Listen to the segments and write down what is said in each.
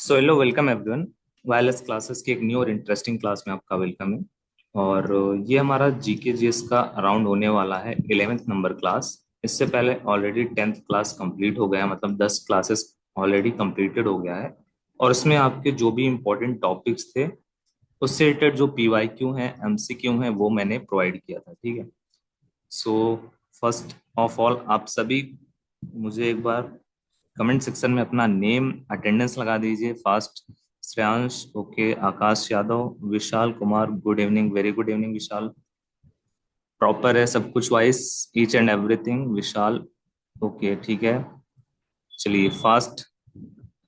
So hello welcome everyone. Wireless classes की एक new और इंटरेस्टिंग क्लास में आपका वेलकम है। और ये हमारा जीके जीएस का राउंड होने वाला है 11th नंबर क्लास। इससे पहले ऑलरेडी 10th क्लास कंप्लीट हो गया है, मतलब 10 क्लासेस ऑलरेडी कंप्लीटेड हो गया है। और इसमें आपके जो भी इम्पोर्टेंट टॉपिक्स थे उससे रिलेटेड जो पीवाईक्यू हैं, एमसीक्यू हैं, वो मैंने प्रोवाइड किया था। ठीक है। सो फर्स्ट ऑफ ऑल आप सभी मुझे एक बार कमेंट सेक्शन में अपना नेम अटेंडेंस लगा दीजिए fast. Shreyansh okay, Akash Yadav, Vishal Kumar good evening, very good evening Vishal. Proper है सब कुछ voice, each and everything Vishal. Okay ठीक है, चलिए fast.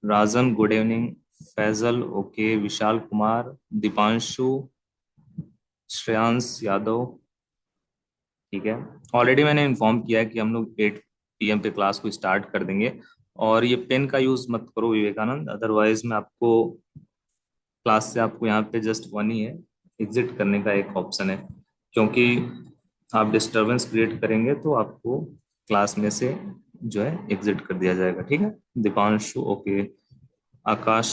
Rajan good evening, Faisal okay, Vishal Kumar, Deepanshu, Shreyansh Yadav. ठीक है। ऑलरेडी मैंने इन्फॉर्म किया है कि हम लोग 8 PM पे क्लास को स्टार्ट कर देंगे। और ये पेन का यूज मत करो विवेकानंद, अदरवाइज मैं आपको क्लास से आपको यहाँ पे जस्ट वन ही है, एग्जिट करने का एक ऑप्शन है। क्योंकि आप डिस्टरबेंस क्रिएट करेंगे तो आपको क्लास में से जो है एग्जिट कर दिया जाएगा। ठीक है। दीपांशु ओके, आकाश।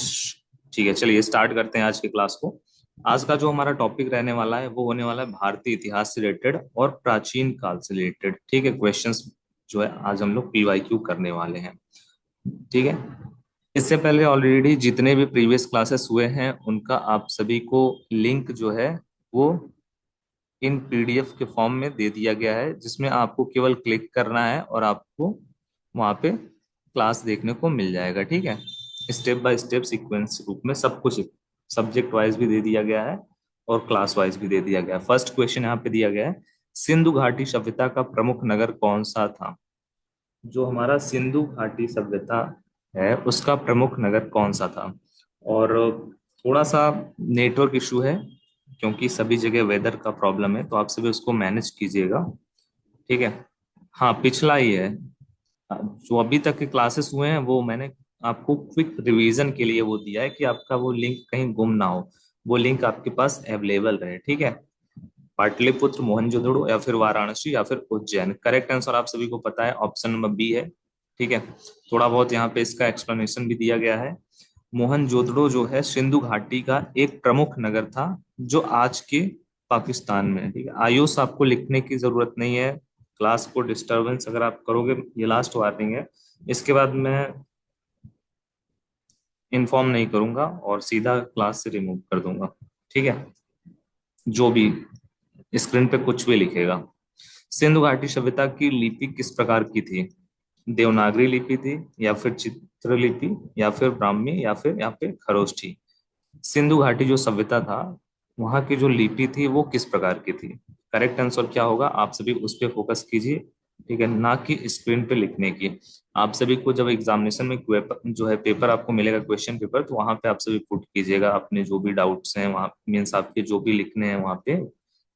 ठीक है, चलिए स्टार्ट करते हैं आज की क्लास को। आज का जो हमारा टॉपिक रहने वाला है वो होने वाला है भारतीय इतिहास से रिलेटेड और प्राचीन काल से रिलेटेड। ठीक है, क्वेश्चंस जो है आज हम लोग पीवाईक्यू करने वाले हैं। ठीक है। इससे पहले ऑलरेडी जितने भी प्रीवियस क्लासेस हुए हैं उनका आप सभी को लिंक जो है वो इन पीडीएफ के फॉर्म में दे दिया गया है, जिसमें आपको केवल क्लिक करना है और आपको वहाँ पे क्लास देखने को मिल जाएगा। ठीक है। स्टेप बाय स्टेप सीक्वेंस रूप में सब कुछ सब्जेक्ट वाइज भी दे दिया गया है और क्लास वाइज भी दे दिया गया है। फर्स्ट क्वेश्चन यहाँ पे दिया गया है, सिंधु घाटी सभ्यता का प्रमुख नगर कौन सा था। जो हमारा सिंधु घाटी सभ्यता है उसका प्रमुख नगर कौन सा था। और थोड़ा सा नेटवर्क इशू है क्योंकि सभी जगह वेदर का प्रॉब्लम है, तो आप सभी उसको मैनेज कीजिएगा। ठीक है। हाँ पिछला ही है। जो अभी तक के क्लासेस हुए हैं वो मैंने आपको क्विक रिवीजन के लिए वो दिया है कि आपका वो लिंक कहीं गुम ना हो, वो लिंक आपके पास अवेलेबल रहे। ठीक है। पाटलिपुत्र, मोहनजोदड़ो या फिर वाराणसी या फिर उज्जैन। करेक्ट आंसर आप सभी को पता है, ऑप्शन नंबर बी है। ठीक है। थोड़ा बहुत यहाँ पे इसका एक्सप्लेनेशन भी दिया गया है। मोहनजोदड़ो जो है सिंधु घाटी का एक प्रमुख नगर था जो आज के पाकिस्तान में है। ठीक है, आयुष आपको लिखने की जरूरत नहीं है। क्लास को डिस्टरबेंस अगर आप करोगे, ये लास्ट वार्निंग है, इसके बाद मैं इन्फॉर्म नहीं करूंगा और सीधा क्लास से रिमूव कर दूंगा। ठीक है। जो भी स्क्रीन पे कुछ भी लिखेगा। सिंधु घाटी सभ्यता की लिपि किस प्रकार की थी। देवनागरी लिपि थी या फिर चित्रलिपि या फिर ब्राह्मी या फिर यहाँ पे खरोष्ठी। सिंधु घाटी जो सभ्यता था वहां की जो लिपि थी वो किस प्रकार की थी। करेक्ट आंसर क्या होगा आप सभी उस पर फोकस कीजिए। ठीक है, ना कि स्क्रीन पे लिखने की। आप सभी को जब एग्जामिनेशन में जो है पेपर आपको मिलेगा, क्वेश्चन पेपर, तो वहां पे आप सभी पुट कीजिएगा अपने जो भी डाउट्स हैं, वहाँ मीन्स आपके जो भी लिखने हैं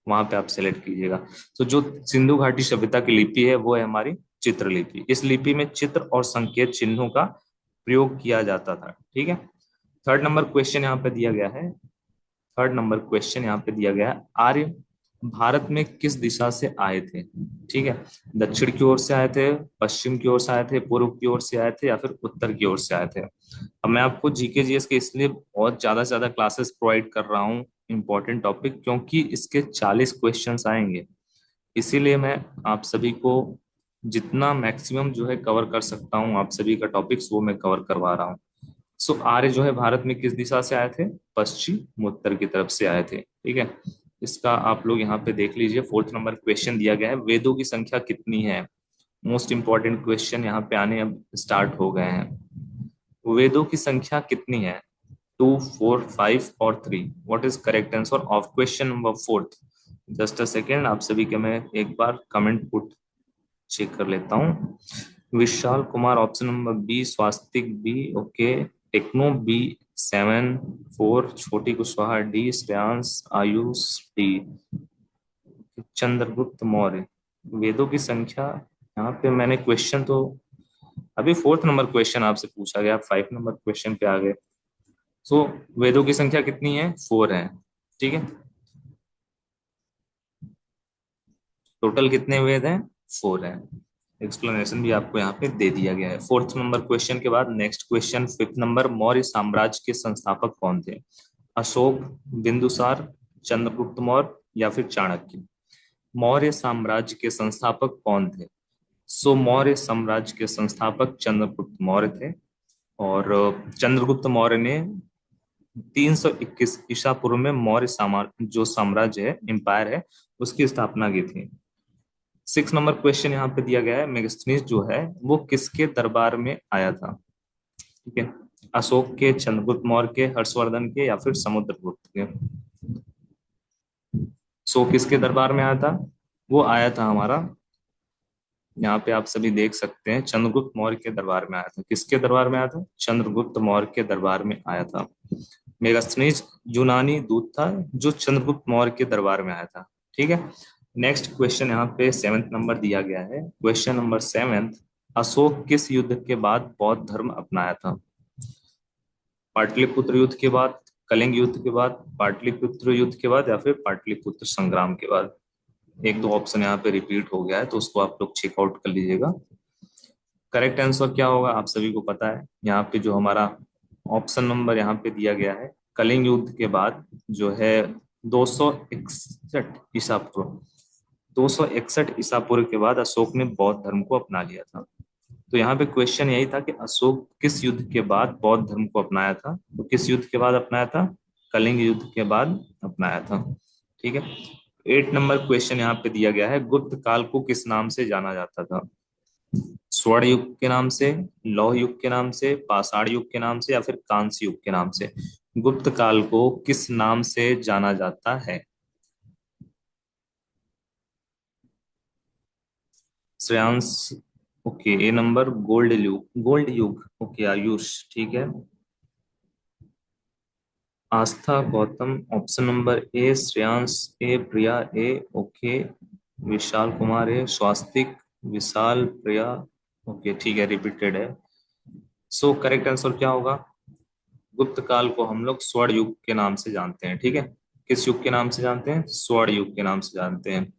वहां पे आप सेलेक्ट कीजिएगा। तो जो सिंधु घाटी सभ्यता की लिपि है वो है हमारी चित्रलिपि। इस लिपि में चित्र और संकेत चिन्हों का प्रयोग किया जाता था। ठीक है। थर्ड नंबर क्वेश्चन यहाँ पे दिया गया है। थर्ड नंबर क्वेश्चन यहाँ पे दिया गया है, आर्य भारत में किस दिशा से आए थे। ठीक है। दक्षिण की ओर से आए थे, पश्चिम की ओर से आए थे, पूर्व की ओर से आए थे या फिर उत्तर की ओर से आए थे। अब मैं आपको जीके जीएस के इसलिए बहुत ज्यादा से ज्यादा क्लासेस प्रोवाइड कर रहा हूँ, इंपॉर्टेंट टॉपिक, क्योंकि इसके 40 क्वेश्चंस आएंगे। इसीलिए मैं आप सभी को जितना मैक्सिमम जो है कवर कर सकता हूँ, आप सभी का टॉपिक्स वो मैं कवर करवा रहा हूँ। सो आर्य जो है भारत में किस दिशा से आए थे, पश्चिम उत्तर की तरफ से आए थे। ठीक है। इसका आप लोग यहाँ पे देख लीजिए। फोर्थ नंबर क्वेश्चन दिया गया है, वेदों की संख्या कितनी है। मोस्ट इंपॉर्टेंट क्वेश्चन यहाँ पे आने अब स्टार्ट हो गए हैं। वेदों की संख्या कितनी है, 2, 4, 5 और 3। What is correct answer of question number fourth. Just a second, आप सभी के मैं एक बार कमेंट पुट चेक कर लेता हूँ। Vishal Kumar option number B, स्वास्तिक बी ओके, टेक्नो बी, 7, 4, छोटी कुशवाहा डी, श्रेयांश आयुष डी, चंद्रगुप्त मौर्य। वेदों की संख्या, यहाँ पे मैंने क्वेश्चन तो अभी फोर्थ नंबर क्वेश्चन आपसे पूछा गया, आप 5 नंबर क्वेश्चन पे आ गए। सो वेदों की संख्या कितनी है, 4 है। ठीक है। टोटल कितने वेद हैं, 4 है। एक्सप्लेनेशन भी आपको यहाँ पे दे दिया गया है। फोर्थ नंबर क्वेश्चन के बाद next question, fifth number, Maurya साम्राज्य के संस्थापक कौन थे? अशोक, बिंदुसार, चंद्रगुप्त मौर्य या फिर चाणक्य? मौर्य साम्राज्य के संस्थापक कौन थे? सो मौर्य साम्राज्य के संस्थापक चंद्रगुप्त मौर्य थे। और चंद्रगुप्त मौर्य ने 321 ईसा पूर्व में मौर्य जो साम्राज्य है, एम्पायर है, उसकी स्थापना की थी। सिक्स नंबर क्वेश्चन यहाँ पे दिया गया है, मेगास्थनीज जो है वो किसके दरबार में आया था? ठीक है, अशोक के, चंद्रगुप्त मौर्य के, हर्षवर्धन के या फिर समुद्रगुप्त के? सो किसके दरबार में आया था? वो आया था हमारा, यहाँ पे आप सभी देख सकते हैं, चंद्रगुप्त मौर्य के दरबार में आया था। किसके दरबार में आया था? चंद्रगुप्त मौर्य के दरबार में आया था। मेगास्थनीज यूनानी दूत था जो चंद्रगुप्त मौर्य के दरबार में आया था। ठीक है, नेक्स्ट क्वेश्चन यहाँ पे सेवेंथ नंबर दिया गया है, क्वेश्चन नंबर सेवेंथ, अशोक किस युद्ध के बाद बौद्ध धर्म अपनाया था? पाटलिपुत्र युद्ध के बाद, कलिंग युद्ध के बाद, पाटलिपुत्र युद्ध के बाद या फिर पाटलिपुत्र संग्राम के बाद? एक दो ऑप्शन यहाँ पे रिपीट हो गया है तो उसको आप लोग चेकआउट कर लीजिएगा। करेक्ट आंसर क्या होगा आप सभी को पता है, यहाँ पे जो हमारा ऑप्शन नंबर यहाँ पे दिया गया है, कलिंग युद्ध के बाद जो है 261 ईसा पूर्व, 261 ईसा पूर्व के बाद अशोक ने बौद्ध धर्म को अपना लिया था। तो यहाँ पे क्वेश्चन यही था कि अशोक किस युद्ध के बाद बौद्ध धर्म को अपनाया था? तो किस युद्ध के बाद अपनाया था? कलिंग युद्ध के बाद अपनाया था। ठीक है, 8 नंबर क्वेश्चन यहाँ पे दिया गया है, गुप्त काल को किस नाम से जाना जाता था? स्वर्ण युग के नाम से, लौह युग के नाम से, पाषाण युग के नाम से या फिर कांस्य युग के नाम से? गुप्त काल को किस नाम से जाना जाता है? Shreyansh, okay, A number, gold युग, गोल्ड युग, ओके आयुष, ठीक है। Astha, Gautam, option number A, Shreyansh A, Priya A, okay, Vishal Kumar A, Swastik, Vishal, Priya, okay ठीक है, रिपीटेड है। सो करेक्ट आंसर क्या होगा? गुप्त काल को हम लोग स्वर्ण युग के नाम से जानते हैं। ठीक है, किस युग के नाम से जानते हैं? स्वर्ण युग के नाम से जानते हैं।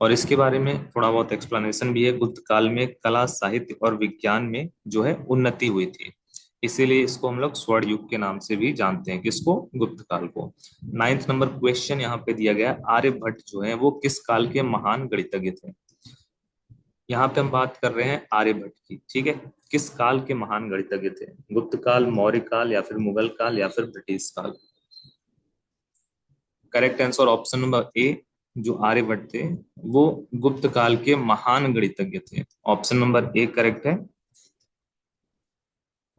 और इसके बारे में थोड़ा बहुत एक्सप्लेनेशन भी है, गुप्त काल में कला, साहित्य और विज्ञान में जो है उन्नति हुई थी, इसीलिए इसको हम लोग स्वर्ण युग के नाम से भी जानते हैं। किसको? गुप्त काल को। नाइन्थ नंबर क्वेश्चन यहाँ पे दिया गया है, आर्यभट्ट जो है वो किस काल के महान गणितज्ञ थे? यहाँ पे हम बात कर रहे हैं आर्यभट्ट की। ठीक है, किस काल के महान गणितज्ञ थे? गुप्त काल, मौर्य काल या फिर मुगल काल या फिर ब्रिटिश काल? करेक्ट आंसर ऑप्शन नंबर ए, जो आर्यभट्ट थे वो गुप्त काल के महान गणितज्ञ थे। ऑप्शन नंबर ए करेक्ट है।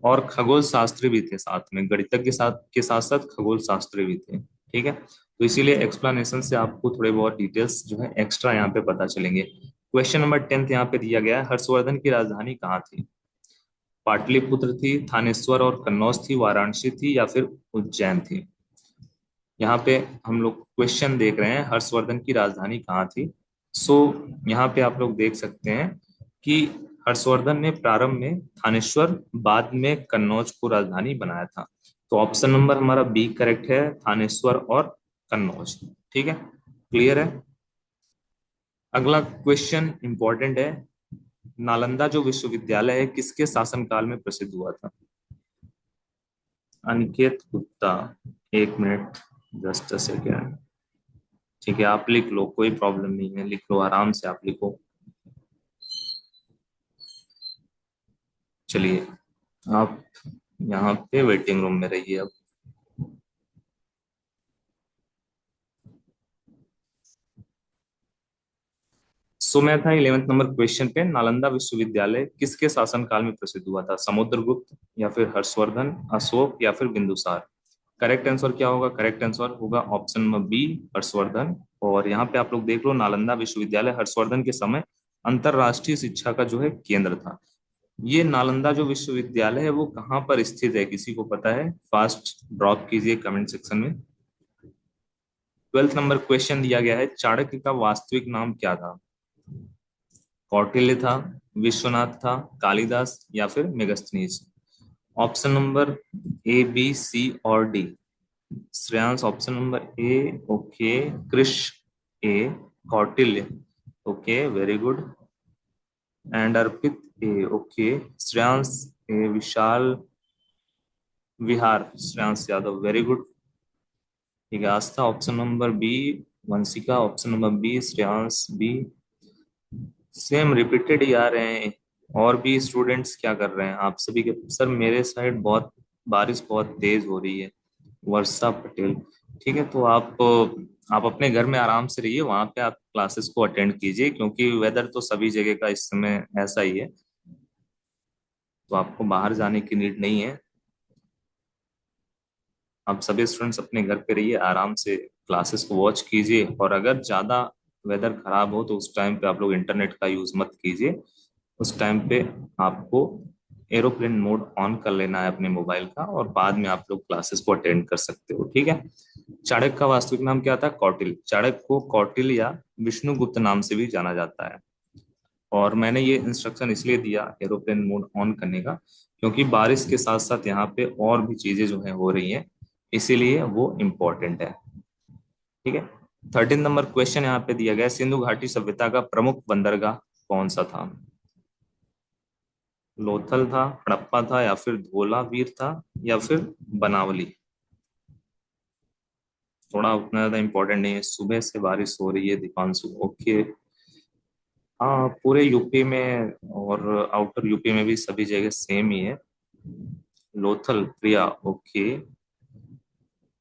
और खगोल शास्त्री भी थे साथ में, गणितज्ञ के साथ साथ खगोल शास्त्री भी थे। ठीक है, तो इसीलिए एक्सप्लेनेशन से आपको थोड़े बहुत डिटेल्स जो है एक्स्ट्रा यहाँ पे पता चलेंगे। क्वेश्चन नंबर 10 यहाँ पे दिया गया है, हर्षवर्धन की राजधानी कहाँ थी? पाटलिपुत्र थी, थानेश्वर और कन्नौज थी, वाराणसी थी या फिर उज्जैन थी? यहाँ पे हम लोग क्वेश्चन देख रहे हैं, हर्षवर्धन की राजधानी कहाँ थी। सो यहाँ पे आप लोग देख सकते हैं कि हर्षवर्धन ने प्रारंभ में थानेश्वर, बाद में कन्नौज को राजधानी बनाया था। तो ऑप्शन नंबर हमारा बी करेक्ट है, थानेश्वर और कन्नौज। ठीक है, क्लियर है। अगला क्वेश्चन इंपॉर्टेंट है, नालंदा जो विश्वविद्यालय है किसके शासनकाल में प्रसिद्ध हुआ था? अनिकेत गुप्ता, एक मिनट, जस्ट अ सेकेंड। ठीक है, आप लिख लो, कोई प्रॉब्लम नहीं है, लिख लो आराम से, आप लिखो। चलिए, आप यहाँ पे वेटिंग रूम में रहिए अब। सो मैं था 11th नंबर क्वेश्चन पे, नालंदा विश्वविद्यालय किसके शासनकाल में प्रसिद्ध हुआ था? समुद्रगुप्त या फिर हर्षवर्धन, अशोक या फिर बिंदुसार? करेक्ट आंसर क्या होगा? करेक्ट आंसर होगा ऑप्शन नंबर बी, हर्षवर्धन। और यहाँ पे आप लोग देख लो, नालंदा विश्वविद्यालय हर्षवर्धन के समय अंतरराष्ट्रीय शिक्षा का जो है केंद्र था। ये नालंदा जो विश्वविद्यालय है वो कहाँ पर स्थित है, किसी को पता है? फास्ट ड्रॉप कीजिए कमेंट सेक्शन में। 12th नंबर क्वेश्चन दिया गया है, चाणक्य का वास्तविक नाम क्या था? कौटिल्य था, विश्वनाथ था, कालिदास या फिर Megasthenes? Option number A, B, C और D. Shreyansh option number A, okay, Krish A, Kautilya, okay very good. And Arpit A, okay. Shreyansh A, Vishal Vihar, Shreyansh Yadav, very good. ठीक है, Astha option number B, Vanshika option number B, Shreyansh B. Same repeated ही आ रहे हैं। और भी स्टूडेंट्स क्या कर रहे हैं आप सभी के? सर मेरे साइड बहुत बारिश बहुत तेज हो रही है। वर्षा पटेल, ठीक है, तो आप अपने घर में आराम से रहिए, वहां पे आप क्लासेस को अटेंड कीजिए, क्योंकि वेदर तो सभी जगह का इस समय ऐसा ही है, तो आपको बाहर जाने की नीड नहीं है। आप सभी स्टूडेंट्स अपने घर पे रहिए, आराम से क्लासेस को वॉच कीजिए, और अगर ज़्यादा वेदर खराब हो तो उस टाइम पे आप लोग इंटरनेट का यूज़ मत कीजिए। उस टाइम पे आपको एरोप्लेन मोड ऑन कर लेना है अपने मोबाइल का, और बाद में आप लोग क्लासेस को अटेंड कर सकते हो, ठीक है। चाणक्य का वास्तविक नाम क्या था? कौटिल्य। चाणक्य को कौटिल्य या विष्णुगुप्त नाम से भी जाना जाता है। और मैंने ये इंस्ट्रक्शन इसलिए दिया एरोप्लेन मोड ऑन करने का, क्योंकि बारिश के साथ साथ यहाँ पे और भी चीजें जो है हो रही हैं, इसीलिए वो इम्पोर्टेंट है, ठीक है। 13 नंबर क्वेश्चन यहाँ पे दिया गया है, सिंधु घाटी सभ्यता का प्रमुख बंदरगाह कौन सा था? लोथल था, हड़प्पा था, या फिर धोलावीर था, या फिर बनावली? थोड़ा उतना ज्यादा इम्पोर्टेंट नहीं है, सुबह से बारिश हो रही है दीपांशु, ओके। हाँ, पूरे यूपी में और आउटर यूपी में भी सभी जगह सेम ही है। Lothal, Priya, okay.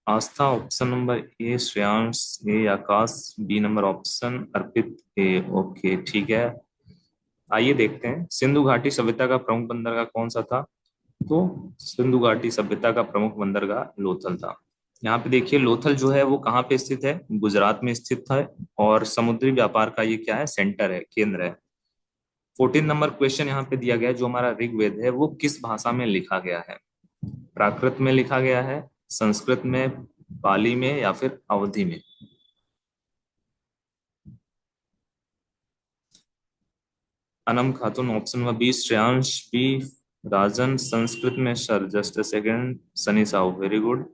Astha option number A, Shreyansh A, Akash B number option, Arpit A, okay, ठीक है। आइए देखते हैं सिंधु घाटी सभ्यता का प्रमुख बंदरगाह कौन सा था। तो सिंधु घाटी सभ्यता का प्रमुख बंदरगाह लोथल था। यहाँ पे देखिए, लोथल जो है वो कहाँ पे स्थित है? गुजरात में स्थित है, और समुद्री व्यापार का ये क्या है? सेंटर है, केंद्र है। 14 नंबर क्वेश्चन यहाँ पे दिया गया है, जो हमारा ऋग्वेद है वो किस भाषा में लिखा गया है? प्राकृत में लिखा गया है, संस्कृत में, पाली में, या फिर अवधी में? Anam Khatoon option number B, Shreyansh B, Rajan Sanskrit में sir, just a second, Sunny Sahu, very good.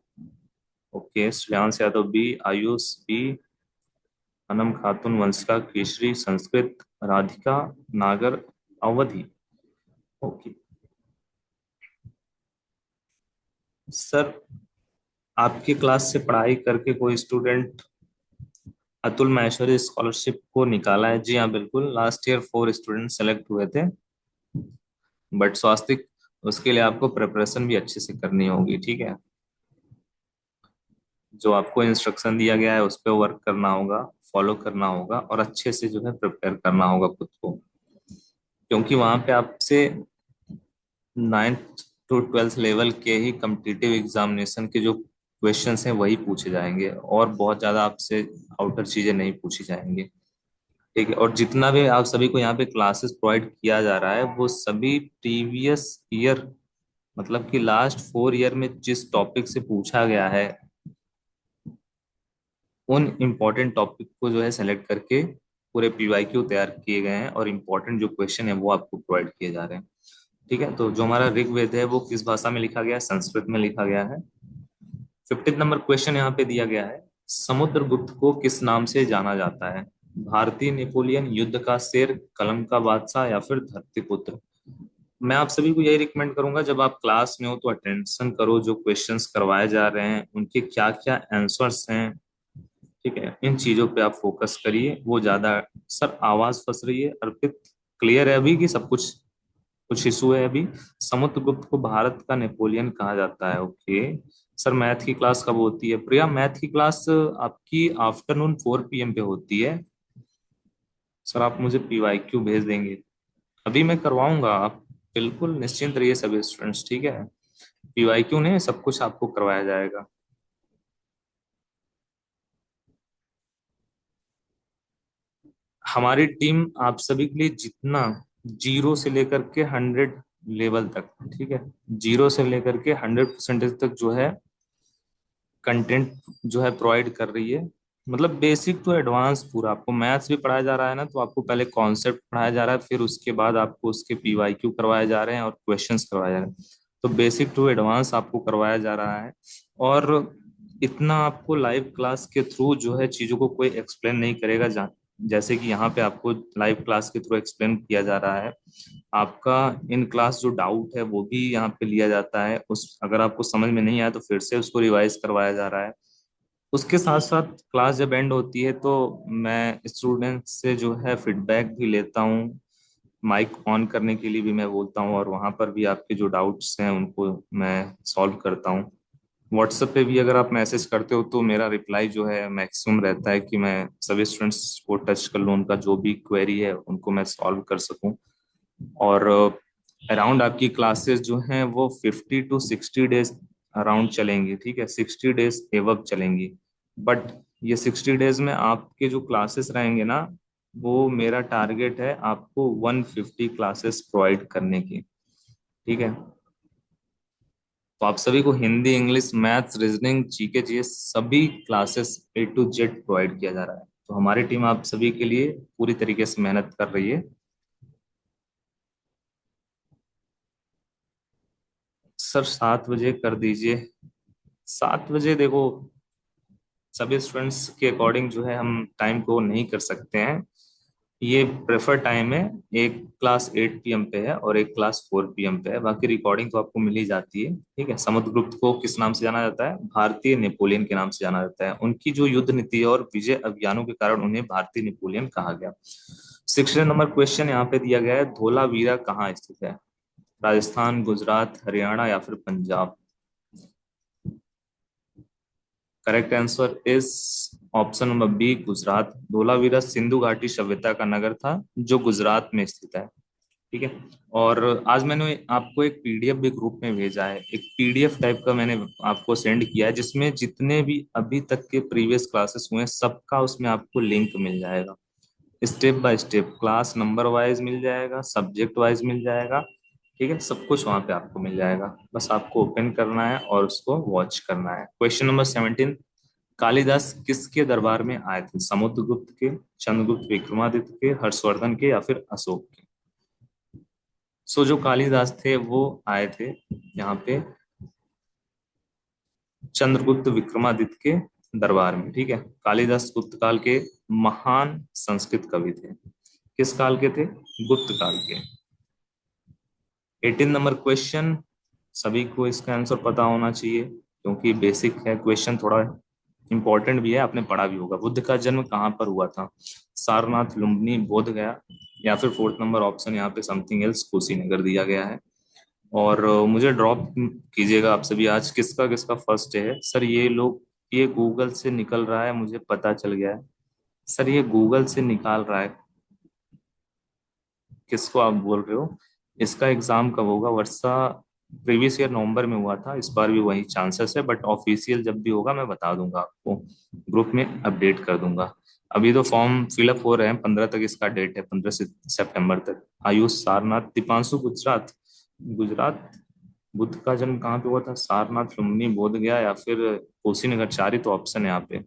Okay, Shreyansh Yadav B, Ayush B, Anam Khatoon Vanshika Kesari Sanskrit, Radhika नागर अवधि, ओके। सर आपकी क्लास से पढ़ाई करके कोई स्टूडेंट अतुल माहेश्वरी स्कॉलरशिप को निकाला है? जी हाँ, बिल्कुल, लास्ट ईयर 4 स्टूडेंट सेलेक्ट हुए थे। बट स्वास्तिक, उसके लिए आपको प्रिपरेशन भी अच्छे से करनी होगी, ठीक है। जो आपको इंस्ट्रक्शन दिया गया है उस पर वर्क करना होगा, फॉलो करना होगा, और अच्छे से जो है प्रिपेयर करना होगा खुद को, क्योंकि वहां पे आपसे 9th to 12th लेवल के ही कम्पिटिटिव एग्जामिनेशन के जो क्वेश्चंस हैं वही पूछे जाएंगे, और बहुत ज्यादा आपसे आउटर चीजें नहीं पूछी जाएंगी, ठीक है। और जितना भी आप सभी को यहाँ पे क्लासेस प्रोवाइड किया जा रहा है वो सभी प्रीवियस ईयर, मतलब कि लास्ट 4 ईयर में जिस टॉपिक से पूछा गया है, उन इम्पोर्टेंट टॉपिक को जो है सेलेक्ट करके पूरे पीवाईक्यू तैयार किए गए हैं, और इम्पोर्टेंट जो क्वेश्चन है वो आपको प्रोवाइड किए जा रहे हैं, ठीक है। तो जो हमारा ऋग्वेद है वो किस भाषा में लिखा गया है? संस्कृत में लिखा गया है। 15 नंबर क्वेश्चन यहाँ पे दिया गया है, समुद्रगुप्त को किस नाम से जाना जाता है? भारतीय नेपोलियन, युद्ध का शेर, कलम का बादशाह, या फिर धरतीपुत्र? मैं आप सभी को यही रिकमेंड करूंगा, जब आप क्लास में हो तो अटेंशन करो, जो क्वेश्चंस करवाए जा रहे हैं उनके क्या क्या आंसर्स हैं, ठीक है, इन चीजों पे आप फोकस करिए, वो ज्यादा। सर आवाज फंस रही है, अर्पित, क्लियर है अभी कि सब कुछ कुछ इशू है अभी? समुद्रगुप्त को भारत का नेपोलियन कहा जाता है, ओके। सर मैथ की क्लास कब होती है? प्रिया, मैथ की क्लास आपकी आफ्टरनून 4 PM पे होती है। सर आप मुझे पीवाईक्यू भेज देंगे? अभी मैं करवाऊंगा, आप बिल्कुल निश्चिंत रहिए सभी स्टूडेंट्स, ठीक है। पीवाईक्यू ने सब कुछ आपको करवाया जाएगा। हमारी टीम आप सभी के लिए जितना, 0 से लेकर के 100 लेवल तक, ठीक है, 0 से लेकर के 100% तक जो है कंटेंट जो है प्रोवाइड कर रही है, मतलब बेसिक टू एडवांस पूरा। आपको मैथ्स भी पढ़ाया जा रहा है ना, तो आपको पहले कॉन्सेप्ट पढ़ाया जा रहा है, फिर उसके बाद आपको उसके पीवाईक्यू करवाए जा रहे हैं और क्वेश्चंस करवाए जा रहे हैं। तो बेसिक टू एडवांस आपको करवाया जा रहा है, और इतना आपको लाइव क्लास के थ्रू जो है चीजों को कोई एक्सप्लेन नहीं करेगा, जैसे कि यहाँ पे आपको लाइव क्लास के थ्रू एक्सप्लेन किया जा रहा है, आपका इन क्लास जो डाउट है वो भी यहाँ पे लिया जाता है। उस अगर आपको समझ में नहीं आया तो फिर से उसको रिवाइज करवाया जा रहा है। उसके साथ साथ क्लास जब एंड होती है तो मैं स्टूडेंट से जो है फीडबैक भी लेता हूँ। माइक ऑन करने के लिए भी मैं बोलता हूँ, और वहाँ पर भी आपके जो डाउट्स हैं उनको मैं सॉल्व करता हूँ। व्हाट्सएप पे भी अगर आप मैसेज करते हो तो मेरा रिप्लाई जो है मैक्सिमम रहता है कि मैं सभी स्टूडेंट्स को टच कर लूँ, उनका जो भी क्वेरी है उनको मैं सॉल्व कर सकूँ। और अराउंड आपकी क्लासेस जो हैं वो 50 to 60 डेज अराउंड चलेंगी, ठीक है, 60 डेज एवब चलेंगी। बट ये 60 डेज में आपके जो क्लासेस रहेंगे ना, वो मेरा टारगेट है आपको 150 क्लासेस प्रोवाइड करने की, ठीक है। तो आप सभी को Hindi, English, maths, reasoning, GK, GS सभी classes A to Z provide किया जा रहा है। तो हमारी टीम आप सभी के लिए पूरी तरीके से मेहनत कर रही है। सर 7 बजे कर दीजिए। 7 बजे देखो, सभी स्टूडेंट्स के अकॉर्डिंग जो है हम टाइम को नहीं कर सकते हैं। ये प्रेफर टाइम है। एक क्लास 8 PM पे है और एक क्लास 4 PM पे है। बाकी रिकॉर्डिंग तो आपको मिल ही जाती है, ठीक है। समुद्रगुप्त को किस नाम से जाना जाता है? भारतीय नेपोलियन के नाम से जाना जाता है। उनकी जो युद्ध नीति और विजय अभियानों के कारण उन्हें भारतीय नेपोलियन कहा गया। 16 नंबर क्वेश्चन यहाँ पे दिया गया है, धोलावीरा कहाँ स्थित है? राजस्थान, गुजरात, हरियाणा या फिर Punjab? Correct answer is option number B, Gujarat. Dholavira Sindhu घाटी सभ्यता का नगर था जो गुजरात में स्थित है, ठीक है। और आज मैंने आपको एक पीडीएफ भी ग्रुप में भेजा है, एक पीडीएफ टाइप का मैंने आपको सेंड किया है, जिसमें जितने भी अभी तक के प्रीवियस क्लासेस हुए हैं सबका उसमें आपको लिंक मिल जाएगा। Step by step class number wise मिल जाएगा, सब्जेक्ट वाइज मिल जाएगा, ठीक है। सब कुछ वहां पे आपको मिल जाएगा, बस आपको ओपन करना है और उसको वॉच करना है। क्वेश्चन नंबर 17, कालिदास किसके दरबार में आए थे? समुद्रगुप्त के, चंद्रगुप्त विक्रमादित्य के, हर्षवर्धन के या फिर अशोक के? सो जो कालिदास थे वो आए थे यहाँ पे चंद्रगुप्त विक्रमादित्य के दरबार में, ठीक है। कालिदास गुप्त काल के महान संस्कृत कवि थे। किस काल के थे? गुप्त काल के। 18 नंबर क्वेश्चन, सभी को इसका आंसर पता होना चाहिए क्योंकि बेसिक है क्वेश्चन, थोड़ा इंपॉर्टेंट भी है, आपने पढ़ा भी होगा। बुद्ध का जन्म कहाँ पर हुआ था? सारनाथ, लुम्बिनी, बोध गया या फिर 4th नंबर ऑप्शन यहाँ पे समथिंग एल्स, कुशीनगर दिया गया है। और मुझे ड्रॉप कीजिएगा आप सभी, आज किसका किसका फर्स्ट है? सर ये लोग, ये गूगल से निकल रहा है, मुझे पता चल गया है। सर ये गूगल से निकाल रहा है। किसको आप बोल रहे हो? इसका एग्जाम कब होगा? वर्षा, प्रीवियस ईयर नवंबर में हुआ था, इस बार भी वही चांसेस है, बट ऑफिशियल जब भी होगा मैं बता दूंगा आपको, ग्रुप में अपडेट कर दूंगा। अभी तो फॉर्म फिलअप हो रहे हैं, 15 तक इसका डेट है, 15 सितंबर तक। आयुष, सारनाथ, दीपांशु, गुजरात। गुजरात। बुद्ध का जन्म कहाँ पे हुआ था? सारनाथ, लुम्बिनी, बोध गया या फिर कुशीनगर? चार ही तो ऑप्शन है यहाँ पे।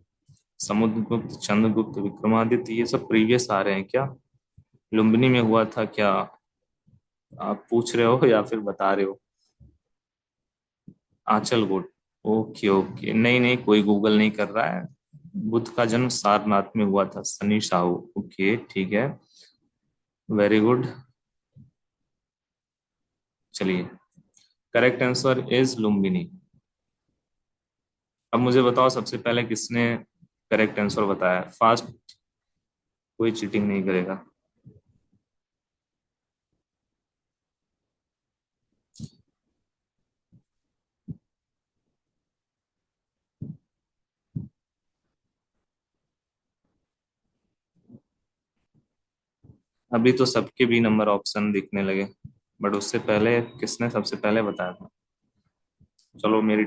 समुद्रगुप्त, चंद्रगुप्त, विक्रमादित्य, ये सब प्रीवियस आ रहे हैं क्या? लुम्बिनी में हुआ था क्या? आप पूछ रहे हो या फिर बता रहे हो? आंचल गुट। ओके ओके, नहीं नहीं, कोई गूगल नहीं कर रहा है। बुद्ध का जन्म सारनाथ में हुआ था, सनी साहू। ओके ठीक है, वेरी गुड। चलिए, करेक्ट आंसर इज लुम्बिनी। अब मुझे बताओ सबसे पहले किसने करेक्ट आंसर बताया? फास्ट, कोई चीटिंग नहीं करेगा। अभी तो सबके भी नंबर ऑप्शन दिखने लगे, बट उससे पहले किसने सबसे पहले बताया था? चलो मेरी